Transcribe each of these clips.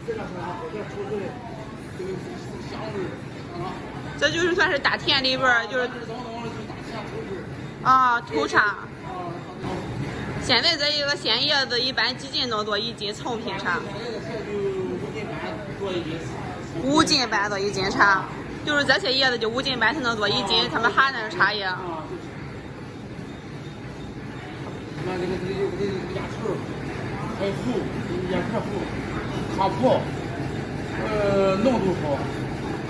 这个很好，这出来这个香味啊。这就是算是大田里边儿就是土茶。现在这一个鲜叶子一般几斤能做一斤成品茶？5斤半做一斤茶，就是这些叶子就5斤半才能做一斤他们哈那的茶叶。那这个压球，还有壶，压克壶，卡泡，浓度好，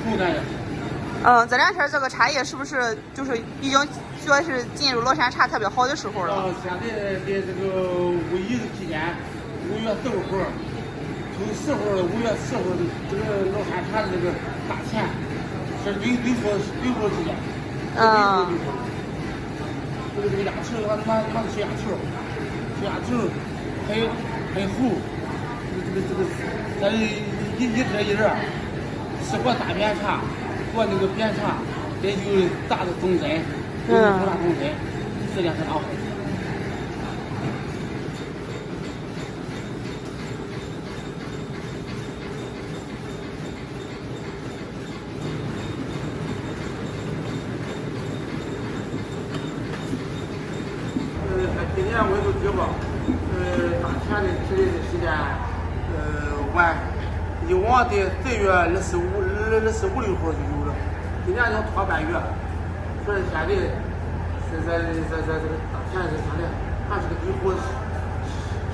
口感也好。这两天这个茶叶是不是就是已经说是进入乐山茶特别好的时候了？现在的这个5·1的期间，5月4号，从4号5月4号这个乐山茶的这个大田是最好期间。这个压球，俺吃压球，还有壶，咱一车一人吃过大扁茶，过那个扁茶，这就大的中针，大中针，质量很好。今年温度低吧，大田的提的时间，晚，以往的3月25、26号就有了，今年要拖半月，所以现在这个大田这啥的，还是个低活时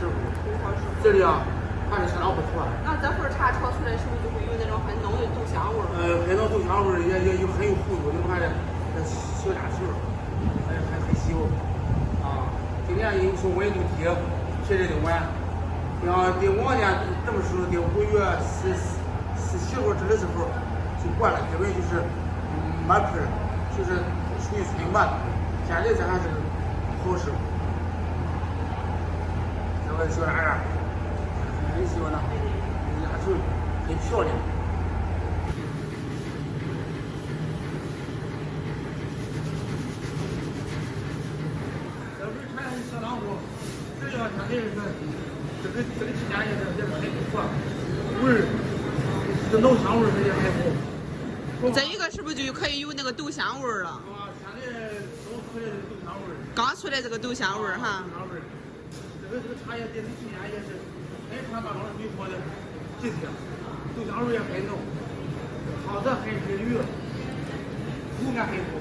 候，质量还是相当不错。那这份茶炒出来是不是就会有那种很浓的豆香味？很浓豆香味，也有很有糊度，你看这小压球，还很细哦。今年因为说温度低，提的晚。然后在往年这么说，在5月17号至20号就过了，基本就是没皮了，就是属于春末。现在这还是好时候。这个小鸭鸭很喜欢的，压球很漂亮。相当好，质量相对是这个期间也是很不错，味儿，这个浓香味儿也很好。这一个是不是就可以有那个豆香味儿了？现在刚出来的豆香味儿。刚出来这个豆香味儿哈。豆香味儿，这个茶叶在这几年也是很传大庄最好的季节，豆香味儿也很浓，汤色很绿，口感很好。